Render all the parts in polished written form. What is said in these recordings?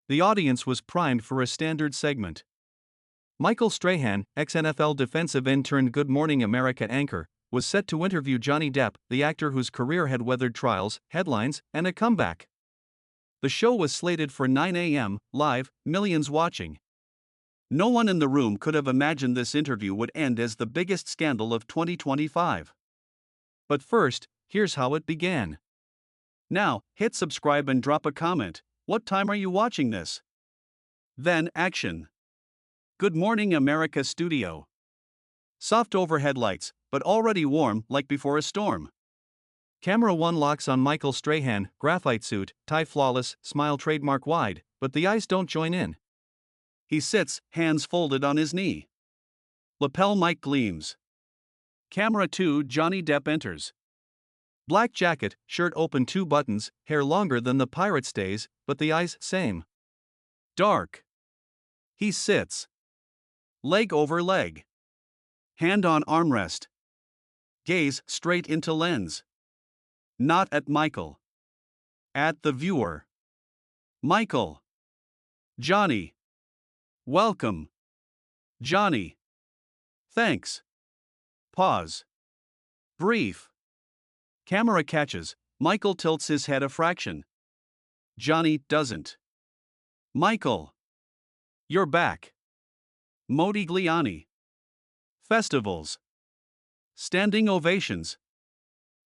The audience was primed for a standard segment. Michael Strahan, ex-NFL defensive end turned Good Morning America anchor, was set to interview Johnny Depp, the actor whose career had weathered trials, headlines, and a comeback. The show was slated for 9 a.m., live, millions watching. No one in the room could have imagined this interview would end as the biggest scandal of 2025. But first, here's how it began. Now, hit subscribe and drop a comment. What time are you watching this? Then, action. Good Morning America studio. Soft overhead lights, but already warm like before a storm. Camera 1 locks on Michael Strahan, graphite suit, tie flawless, smile trademark wide, but the eyes don't join in. He sits, hands folded on his knee. Lapel mic gleams. Camera 2 Johnny Depp enters. Black jacket, shirt open 2 buttons, hair longer than the pirate's days, but the eyes same. Dark. He sits. Leg over leg. Hand on armrest. Gaze straight into lens. Not at Michael. At the viewer. Michael. Johnny. Welcome. Johnny. Thanks. Pause. Brief. Camera catches. Michael tilts his head a fraction. Johnny doesn't. Michael. You're back. Modigliani. Festivals. Standing ovations.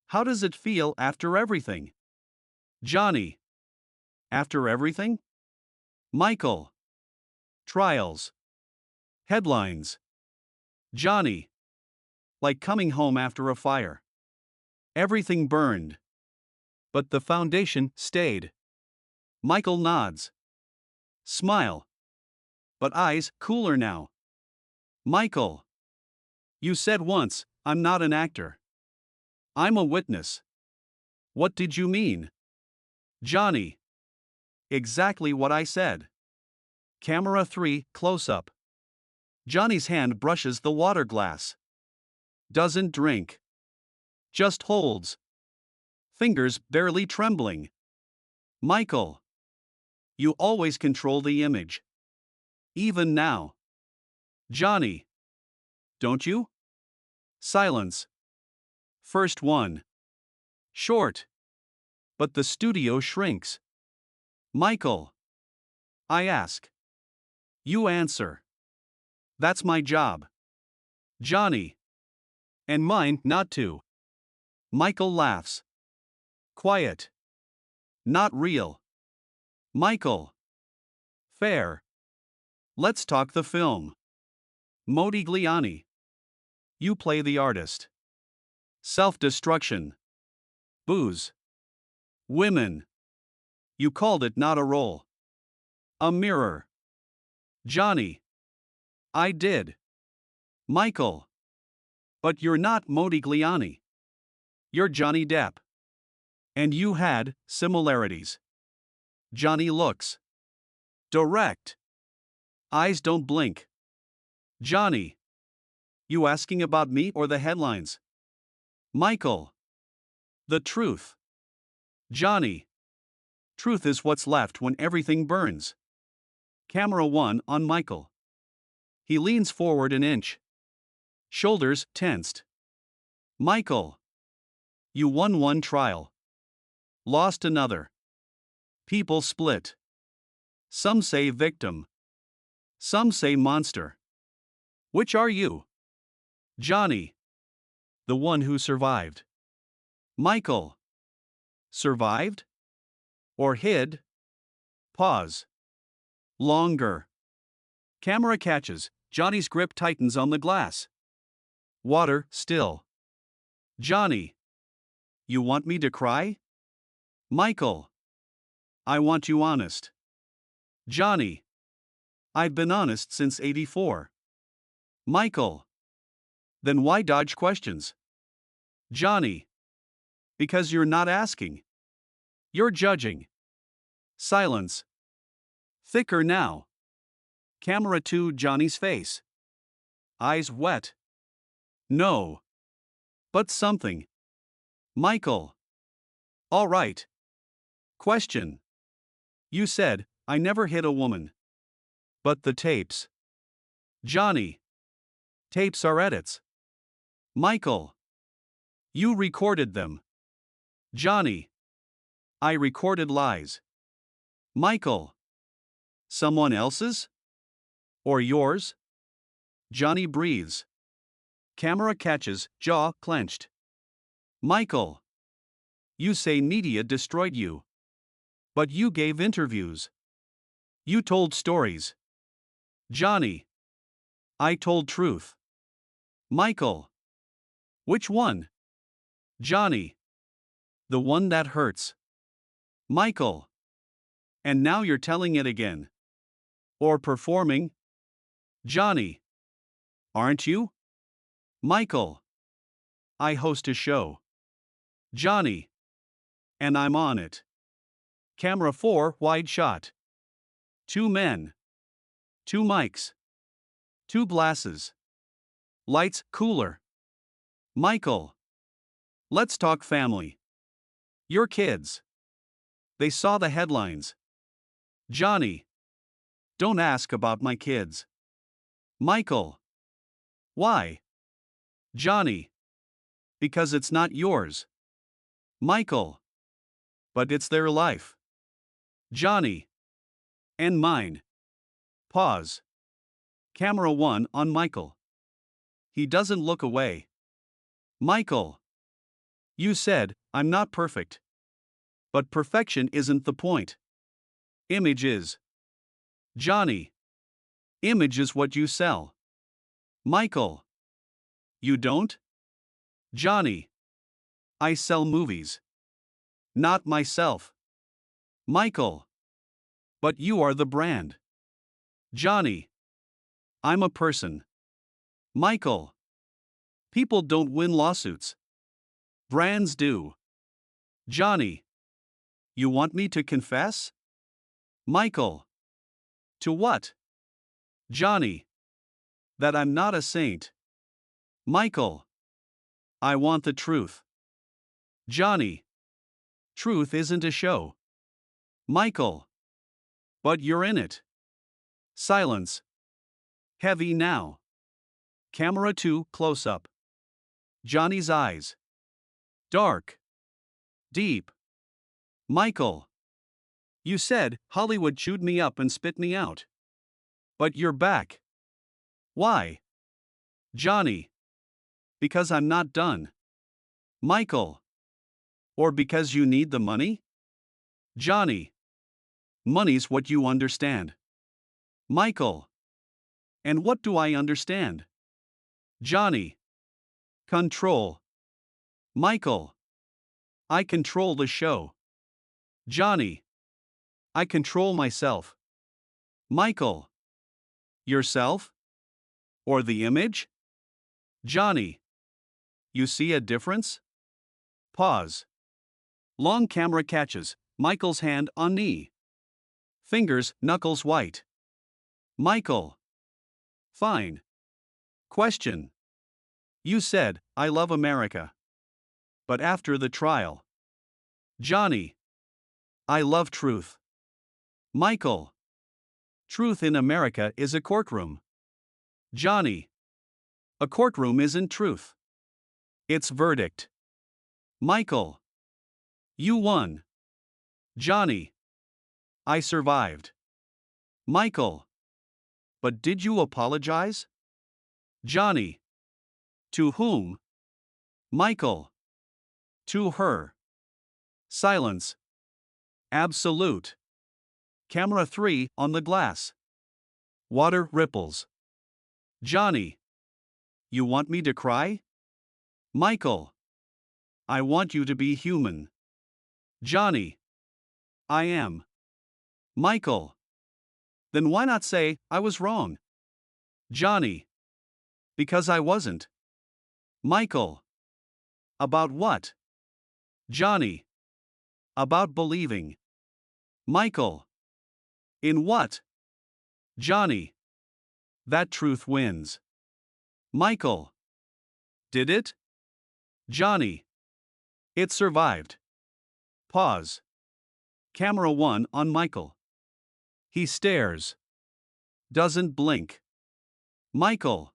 How does it feel after everything? Johnny. After everything? Michael. Trials. Headlines. Johnny. Like coming home after a fire. Everything burned. But the foundation stayed. Michael nods. Smile. But eyes cooler now. Michael. You said once, I'm not an actor. I'm a witness. What did you mean? Johnny. Exactly what I said. Camera 3 close up. Johnny's hand brushes the water glass. Doesn't drink. Just holds. Fingers barely trembling. Michael. You always control the image. Even now. Johnny. Don't you? Silence. First one. Short. But the studio shrinks. Michael. I ask. You answer. That's my job. Johnny. And mine not to. Michael laughs. Quiet. Not real. Michael. Fair. Let's talk the film. Modigliani. You play the artist. Self-destruction. Booze. Women. You called it not a role. A mirror. Johnny. I did. Michael. But you're not Modigliani. You're Johnny Depp. And you had similarities. Johnny looks. Direct. Eyes don't blink. Johnny. You asking about me or the headlines? Michael. The truth. Johnny. Truth is what's left when everything burns. Camera 1 on Michael. He leans forward an inch. Shoulders tensed. Michael. You won one trial. Lost another. People split. Some say victim. Some say monster. Which are you? Johnny. The one who survived. Michael. Survived? Or hid? Pause. Longer. Camera catches. Johnny's grip tightens on the glass. Water still. Johnny. You want me to cry? Michael. I want you honest. Johnny. I've been honest since '84. Michael. Then why dodge questions? Johnny. Because you're not asking. You're judging. Silence. Thicker now. Camera 2 Johnny's face. Eyes wet. No. But something. Michael. All right. Question. You said, I never hit a woman. But the tapes. Johnny. Tapes are edits. Michael. You recorded them. Johnny. I recorded lies. Michael. Someone else's? Or yours? Johnny breathes. Camera catches, jaw clenched. Michael. You say media destroyed you. But you gave interviews. You told stories. Johnny. I told truth. Michael. Which one? Johnny. The one that hurts. Michael. And now you're telling it again. Or performing? Johnny. Aren't you? Michael. I host a show. Johnny. And I'm on it. Camera 4 wide shot. 2 men. 2 mics. 2 glasses. Lights cooler. Michael. Let's talk family. Your kids. They saw the headlines. Johnny. Don't ask about my kids. Michael. Why? Johnny. Because it's not yours. Michael. But it's their life. Johnny. And mine. Pause. Camera 1 on Michael. He doesn't look away. Michael. You said, I'm not perfect. But perfection isn't the point. Image is. Johnny. Image is what you sell. Michael. You don't? Johnny. I sell movies. Not myself. Michael. But you are the brand. Johnny. I'm a person. Michael. People don't win lawsuits. Brands do. Johnny. You want me to confess? Michael. To what? Johnny. That I'm not a saint. Michael. I want the truth. Johnny. Truth isn't a show. Michael. But you're in it. Silence. Heavy now. Camera 2 close up. Johnny's eyes. Dark. Deep. Michael. You said Hollywood chewed me up and spit me out. But you're back. Why? Johnny. Because I'm not done. Michael. Or because you need the money? Johnny. Money's what you understand. Michael. And what do I understand? Johnny. Control. Michael. I control the show. Johnny. I control myself. Michael. Yourself? Or the image? Johnny. You see a difference? Pause. Long camera catches Michael's hand on knee. Fingers, knuckles white. Michael. Fine. Question. You said, I love America. But after the trial. Johnny. I love truth. Michael. Truth in America is a courtroom. Johnny. A courtroom isn't truth. It's verdict. Michael. You won. Johnny. I survived. Michael. But did you apologize? Johnny. To whom? Michael. To her. Silence. Absolute. Camera 3 on the glass. Water ripples. Johnny. You want me to cry? Michael. I want you to be human. Johnny. I am. Michael. Then why not say, I was wrong? Johnny. Because I wasn't. Michael. About what? Johnny. About believing. Michael. In what? Johnny. That truth wins. Michael. Did it? Johnny. It survived. Pause. Camera 1 on Michael. He stares. Doesn't blink. Michael.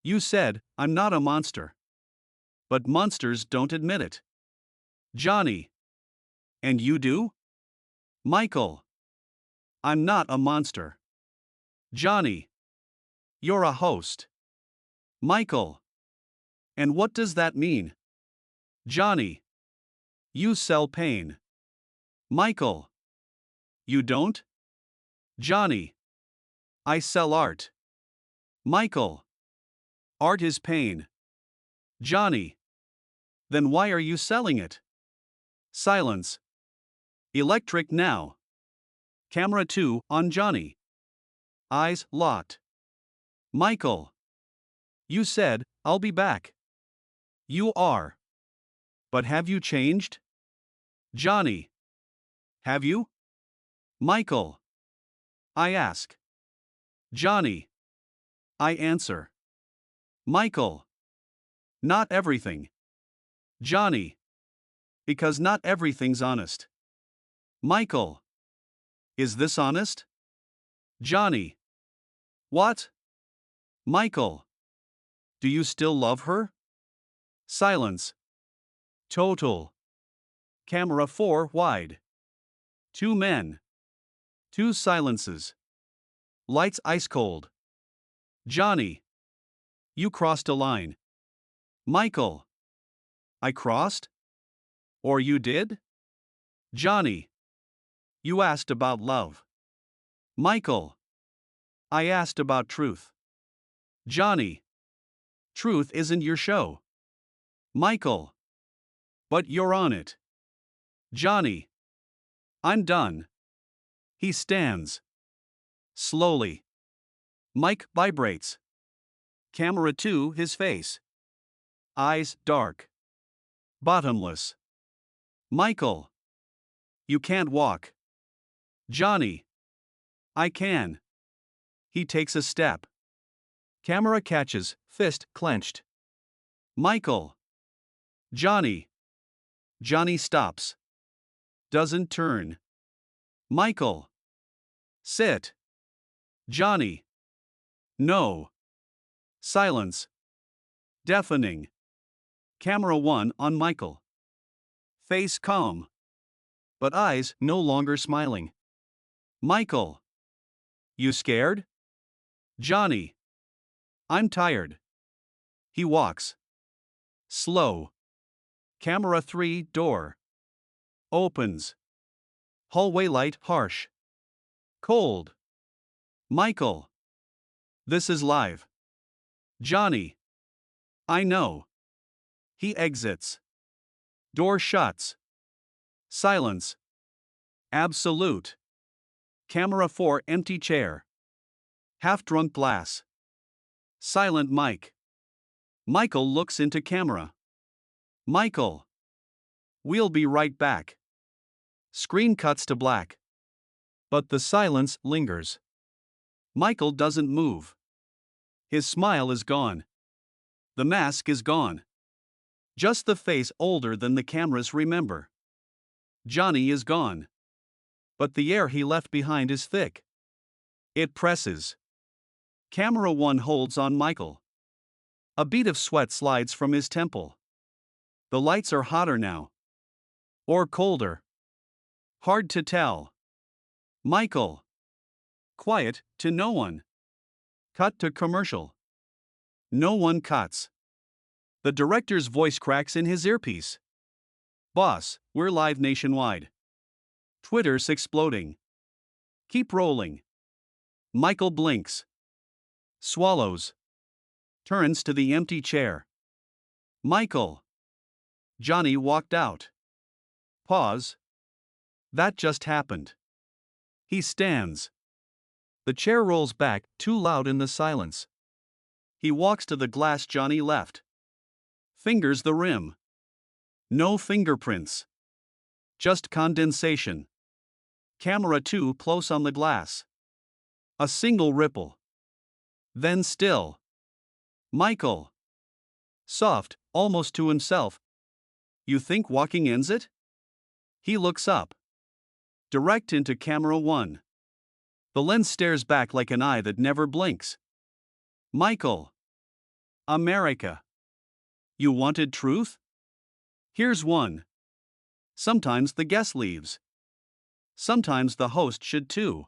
You said, I'm not a monster. But monsters don't admit it. Johnny. And you do? Michael. I'm not a monster. Johnny. You're a host. Michael. And what does that mean? Johnny. You sell pain. Michael. You don't? Johnny. I sell art. Michael. Art is pain. Johnny. Then why are you selling it? Silence. Electric now. Camera 2 on Johnny. Eyes locked. Michael. You said, I'll be back. You are. But have you changed? Johnny. Have you? Michael. I ask. Johnny. I answer. Michael. Not everything. Johnny. Because not everything's honest. Michael. Is this honest? Johnny. What? Michael. Do you still love her? Silence. Total. Camera 4 wide. 2 men. 2 silences. Lights ice cold. Johnny. You crossed a line. Michael. I crossed? Or you did? Johnny. You asked about love. Michael. I asked about truth. Johnny. Truth isn't your show. Michael. But you're on it. Johnny. I'm done. He stands. Slowly. Mic vibrates. Camera 2 his face. Eyes dark. Bottomless. Michael. You can't walk. Johnny. I can. He takes a step. Camera catches, fist clenched. Michael. Johnny. Johnny stops. Doesn't turn. Michael. Sit. Johnny. No. Silence. Deafening. Camera 1 on Michael. Face calm. But eyes no longer smiling. Michael. You scared? Johnny. I'm tired. He walks. Slow. Camera 3 door. Opens. Hallway light harsh. Cold. Michael. This is live. Johnny. I know. He exits. Door shuts. Silence. Absolute. Camera 4 empty chair. Half-drunk glass. Silent mic. Michael looks into camera. Michael. We'll be right back. Screen cuts to black. But the silence lingers. Michael doesn't move. His smile is gone. The mask is gone. Just the face older than the cameras remember. Johnny is gone. But the air he left behind is thick. It presses. Camera 1 holds on Michael. A bead of sweat slides from his temple. The lights are hotter now. Or colder. Hard to tell. Michael. Quiet to no one. Cut to commercial. No one cuts. The director's voice cracks in his earpiece. Boss, we're live nationwide. Twitter's exploding. Keep rolling. Michael blinks. Swallows. Turns to the empty chair. Michael. Johnny walked out. Pause. That just happened. He stands. The chair rolls back, too loud in the silence. He walks to the glass Johnny left. Fingers the rim. No fingerprints. Just condensation. Camera 2 close on the glass. A single ripple. Then still. Michael. Soft, almost to himself. You think walking ends it? He looks up. Direct into camera 1. The lens stares back like an eye that never blinks. Michael. America. You wanted truth? Here's one. Sometimes the guest leaves. Sometimes the host should too.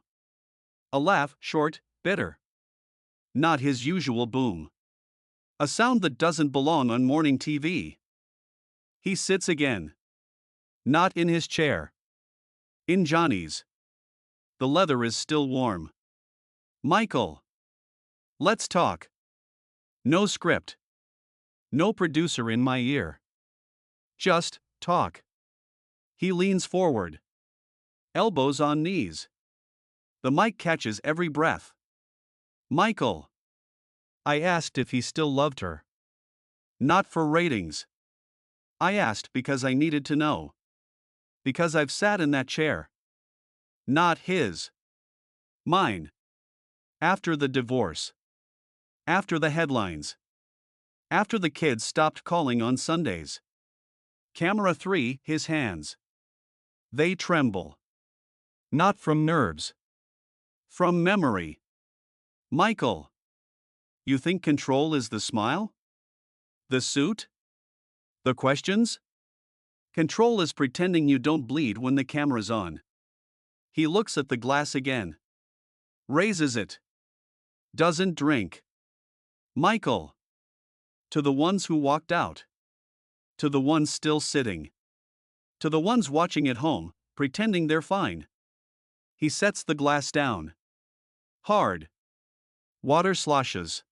A laugh, short, bitter. Not his usual boom. A sound that doesn't belong on morning TV. He sits again. Not in his chair. In Johnny's. The leather is still warm. Michael. Let's talk. No script. No producer in my ear. Just talk. He leans forward. Elbows on knees. The mic catches every breath. Michael. I asked if he still loved her. Not for ratings. I asked because I needed to know. Because I've sat in that chair. Not his. Mine. After the divorce. After the headlines. After the kids stopped calling on Sundays. Camera 3, his hands. They tremble. Not from nerves. From memory. Michael. You think control is the smile? The suit? The questions? Control is pretending you don't bleed when the camera's on. He looks at the glass again. Raises it. Doesn't drink. Michael. To the ones who walked out. To the ones still sitting. To the ones watching at home, pretending they're fine. He sets the glass down. Hard. Water sloshes.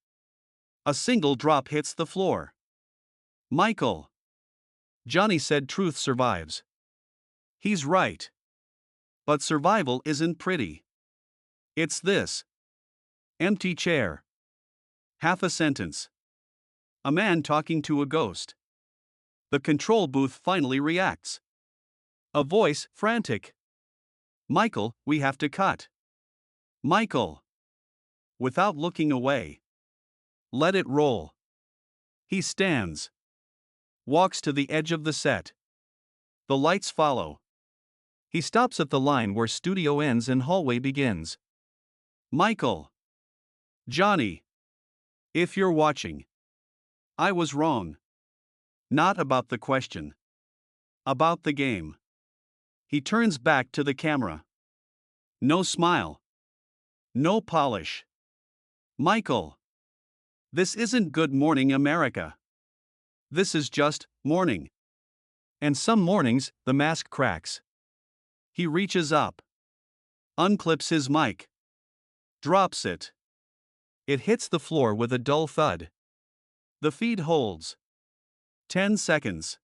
A single drop hits the floor. Michael. Johnny said truth survives. He's right. But survival isn't pretty. It's this. Empty chair. Half a sentence. A man talking to a ghost. The control booth finally reacts. A voice, frantic. Michael, we have to cut. Michael. Without looking away. Let it roll. He stands. Walks to the edge of the set. The lights follow. He stops at the line where studio ends and hallway begins. Michael. Johnny. If you're watching. I was wrong. Not about the question. About the game. He turns back to the camera. No smile. No polish. Michael. This isn't Good Morning America. This is just morning. And some mornings, the mask cracks. He reaches up. Unclips his mic. Drops it. It hits the floor with a dull thud. The feed holds. 10 seconds.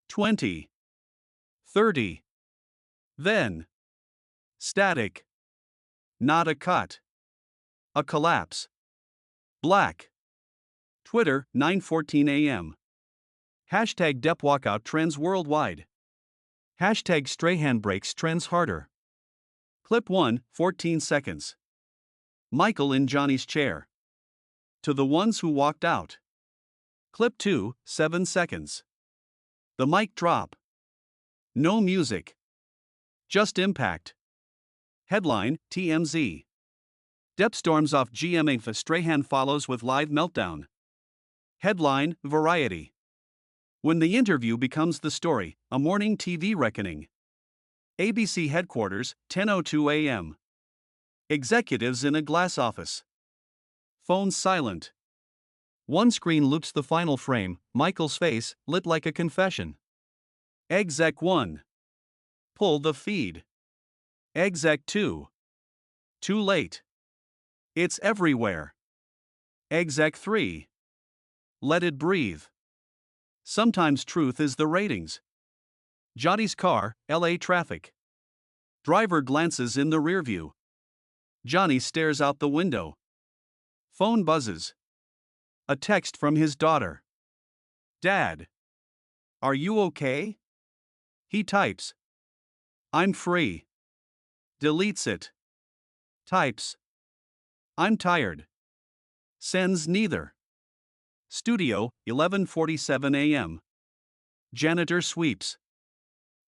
20. 30. Then. Static. Not a cut. A collapse. Black. Twitter, 9:14 a.m. Hashtag Depp walkout trends worldwide. Hashtag Strahan breaks trends harder. Clip 1, 14 seconds. Michael in Johnny's chair. To the ones who walked out. Clip 2, 7 seconds. The mic drop. No music. Just impact. Headline, TMZ. Depp storms off GMA. Strahan follows with live meltdown. Headline, Variety. When the interview becomes the story, a morning TV reckoning. ABC headquarters, 10:02 a.m. Executives in a glass office. Phone silent. One screen loops the final frame, Michael's face, lit like a confession. Exec 1. Pull the feed. Exec 2. Too late. It's everywhere. Exec 3. Let it breathe. Sometimes truth is the ratings. Johnny's car, LA traffic. Driver glances in the rearview. Johnny stares out the window. Phone buzzes. A text from his daughter. Dad. Are you okay? He types. I'm free. Deletes it. Types. I'm tired. Sends neither. Studio, 11:47 a.m. Janitor sweeps.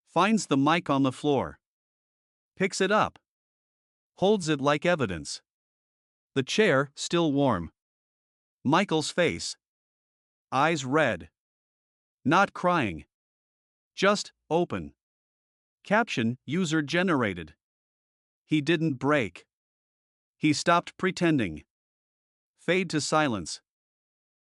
Finds the mic on the floor. Picks it up. Holds it like evidence. The chair, still warm. Michael's face. Eyes red. Not crying. Just open. Caption, user generated. He didn't break. He stopped pretending. Fade to silence.